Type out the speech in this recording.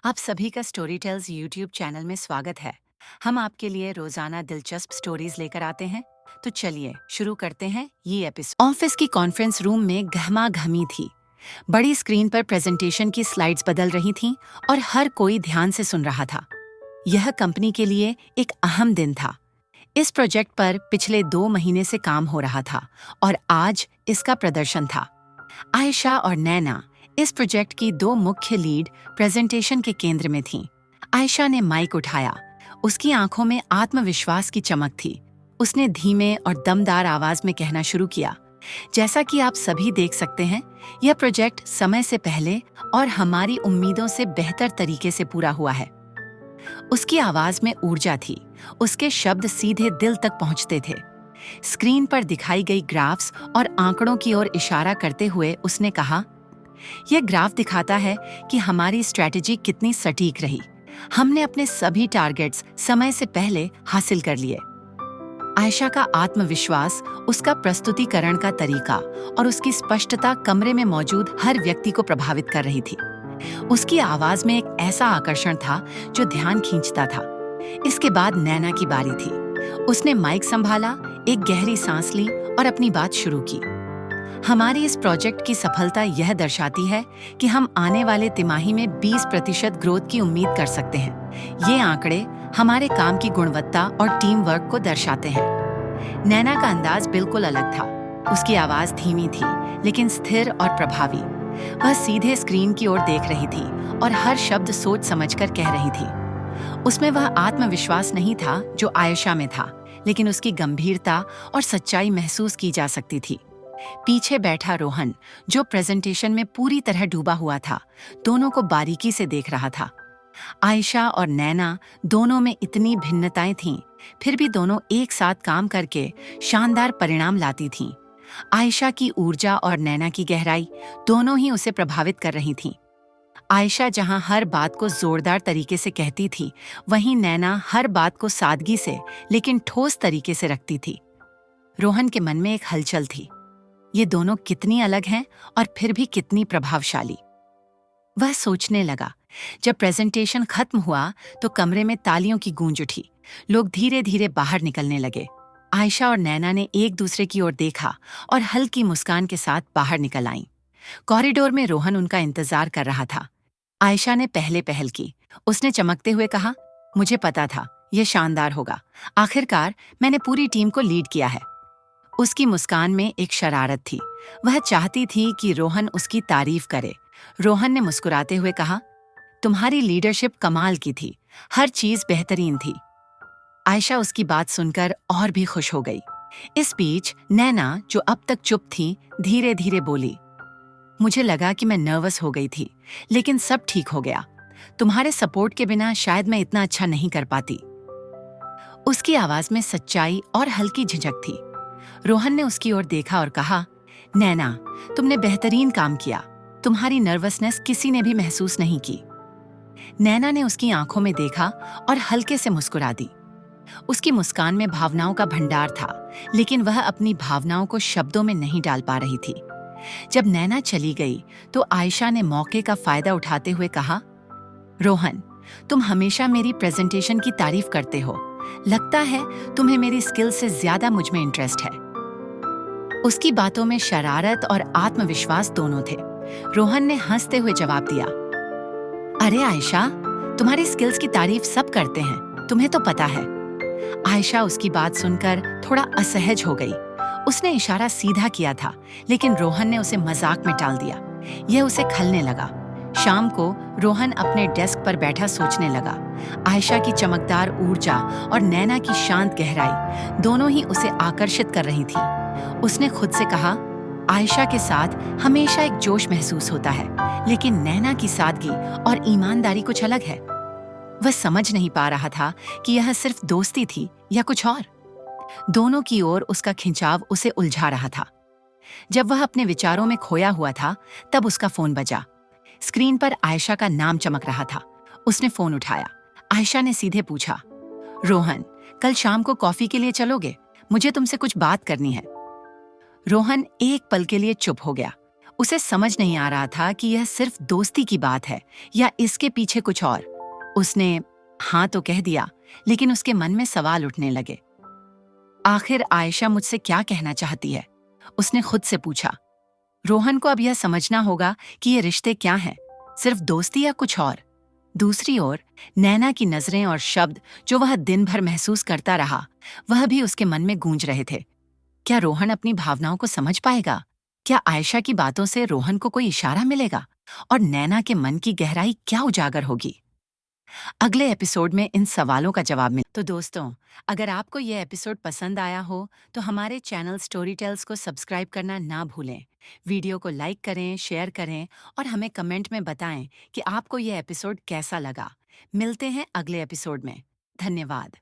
आप सभी का स्टोरी टेल्स यूट्यूब चैनल में स्वागत है। हम आपके लिए रोजाना दिलचस्प स्टोरीज लेकर आते हैं। तो चलिए शुरू करते हैं ये एपिसोड। ऑफिस की कॉन्फ्रेंस रूम में घमा घमी थी। बड़ी स्क्रीन पर प्रेजेंटेशन की स्लाइड्स बदल रही थीं और हर कोई ध्यान से सुन रहा था। यह कंपनी के लिए एक अहम दिन था। इस प्रोजेक्ट पर पिछले 2 महीने से काम हो रहा था और आज इसका प्रदर्शन था। आयशा और नैना इस प्रोजेक्ट की 2 मुख्य लीड प्रेजेंटेशन के केंद्र में थीं। आयशा ने माइक उठाया। उसकी आंखों में आत्मविश्वास की चमक थी। उसने धीमे और दमदार आवाज में कहना शुरू किया, जैसा कि आप सभी देख सकते हैं, यह प्रोजेक्ट समय से पहले और हमारी उम्मीदों से बेहतर तरीके से पूरा हुआ है। उसकी आवाज में ऊर्जा थी। उसके शब्द सीधे दिल तक पहुंचते थे। स्क्रीन पर दिखाई गई ग्राफ्स और आंकड़ों की ओर इशारा करते हुए उसने कहा, यह ग्राफ दिखाता है कि हमारी स्ट्रैटेजी कितनी सटीक रही। हमने अपने सभी टारगेट्स समय से पहले हासिल कर लिए। आयशा का आत्मविश्वास, उसका प्रस्तुतिकरण का तरीका और उसकी स्पष्टता कमरे में मौजूद हर व्यक्ति को प्रभावित कर रही थी। उसकी आवाज में एक ऐसा आकर्षण था जो ध्यान खींचता था। इसके बाद नैना की बारी थी। उसने माइक संभाला, एक गहरी सांस ली और अपनी बात शुरू की। हमारी इस प्रोजेक्ट की सफलता यह दर्शाती है कि हम आने वाले तिमाही में 20% ग्रोथ की उम्मीद कर सकते हैं। ये आंकड़े हमारे काम की गुणवत्ता और टीम वर्क को दर्शाते हैं। नैना का अंदाज बिल्कुल अलग था। उसकी आवाज धीमी थी, लेकिन स्थिर और प्रभावी। वह सीधे स्क्रीन की ओर देख रही थी और हर शब्द सोच समझकर कह रही थी। उसमें वह आत्मविश्वास नहीं था जो आयशा में था, लेकिन उसकी गंभीरता और सच्चाई महसूस की जा सकती थी। पीछे बैठा रोहन, जो प्रेजेंटेशन में पूरी तरह डूबा हुआ था, दोनों को बारीकी से देख रहा था। आयशा और नैना दोनों में इतनी भिन्नताएं थीं, फिर भी दोनों एक साथ काम करके शानदार परिणाम लाती थीं। आयशा की ऊर्जा और नैना की गहराई दोनों ही उसे प्रभावित कर रही थीं। आयशा जहां हर बात को जोरदार तरीके से कहती थी, वहीं नैना हर बात को सादगी से लेकिन ठोस तरीके से रखती थी। रोहन के मन में एक हलचल थी। ये दोनों कितनी अलग हैं और फिर भी कितनी प्रभावशाली। वह सोचने लगा। जब प्रेजेंटेशन खत्म हुआ तो कमरे में तालियों की गूंज उठी। लोग धीरे धीरे बाहर निकलने लगे। आयशा और नैना ने एक दूसरे की ओर देखा और हल्की मुस्कान के साथ बाहर निकल आईं। कॉरिडोर में रोहन उनका इंतजार कर रहा था। आयशा ने पहले पहल की। उसने चमकते हुए कहा, मुझे पता था यह शानदार होगा। आखिरकार मैंने पूरी टीम को लीड किया है। उसकी मुस्कान में एक शरारत थी। वह चाहती थी कि रोहन उसकी तारीफ करे। रोहन ने मुस्कुराते हुए कहा, तुम्हारी लीडरशिप कमाल की थी। हर चीज बेहतरीन थी। आयशा उसकी बात सुनकर और भी खुश हो गई। इस बीच नैना, जो अब तक चुप थी, धीरे धीरे बोली, मुझे लगा कि मैं नर्वस हो गई थी, लेकिन सब ठीक हो गया। तुम्हारे सपोर्ट के बिना शायद मैं इतना अच्छा नहीं कर पाती। उसकी आवाज में सच्चाई और हल्की झिझक थी। रोहन ने उसकी ओर देखा और कहा, नैना, तुमने बेहतरीन काम किया। तुम्हारी नर्वसनेस किसी ने भी महसूस नहीं की। नैना ने उसकी आंखों में देखा और हल्के से मुस्कुरा दी। उसकी मुस्कान में भावनाओं का भंडार था, लेकिन वह अपनी भावनाओं को शब्दों में नहीं डाल पा रही थी। जब नैना चली गई तो आयशा ने मौके का फायदा उठाते हुए कहा, रोहन, तुम हमेशा मेरी प्रेजेंटेशन की तारीफ करते हो। लगता है तुम्हें मेरी स्किल से ज्यादा मुझ में इंटरेस्ट है। उसकी बातों में शरारत और आत्मविश्वास दोनों थे। रोहन ने हंसते हुए जवाब दिया, अरे आयशा, तुम्हारी स्किल्स की तारीफ सब करते हैं, तुम्हें तो पता है। आयशा उसकी बात सुनकर थोड़ा असहज हो गई। उसने इशारा सीधा किया था, लेकिन रोहन ने उसे मजाक में टाल दिया। यह उसे खलने लगा। शाम को रोहन अपने डेस्क पर बैठा सोचने लगा। आयशा की चमकदार ऊर्जा और नैना की शांत गहराई दोनों ही उसे आकर्षित कर रही थी। उसने खुद से कहा, आयशा के साथ हमेशा एक जोश महसूस होता है, लेकिन नैना की सादगी और ईमानदारी कुछ अलग है। वह समझ नहीं पा रहा था कि यह सिर्फ दोस्ती थी या कुछ और। दोनों की ओर उसका खिंचाव उसे उलझा रहा था। जब वह अपने विचारों में खोया हुआ था, तब उसका फोन बजा। स्क्रीन पर आयशा का नाम चमक रहा था। उसने फोन उठाया। आयशा ने सीधे पूछा, रोहन, कल शाम को कॉफी के लिए चलोगे? मुझे तुमसे कुछ बात करनी है। रोहन एक पल के लिए चुप हो गया। उसे समझ नहीं आ रहा था कि यह सिर्फ दोस्ती की बात है या इसके पीछे कुछ और। उसने हाँ तो कह दिया, लेकिन उसके मन में सवाल उठने लगे। आखिर आयशा मुझसे क्या कहना चाहती है? उसने खुद से पूछा। रोहन को अब यह समझना होगा कि ये रिश्ते क्या हैं, सिर्फ दोस्ती या कुछ और। दूसरी ओर नैना की नजरें और शब्द जो वह दिन भर महसूस करता रहा, वह भी उसके मन में गूंज रहे थे। क्या रोहन अपनी भावनाओं को समझ पाएगा? क्या आयशा की बातों से रोहन को कोई इशारा मिलेगा? और नैना के मन की गहराई क्या उजागर होगी? अगले एपिसोड में इन सवालों का जवाब मिल। तो दोस्तों, अगर आपको यह एपिसोड पसंद आया हो तो हमारे चैनल स्टोरी टेल्स को सब्सक्राइब करना ना भूलें। वीडियो को लाइक करें, शेयर करें और हमें कमेंट में बताएं कि आपको यह एपिसोड कैसा लगा। मिलते हैं अगले एपिसोड में। धन्यवाद।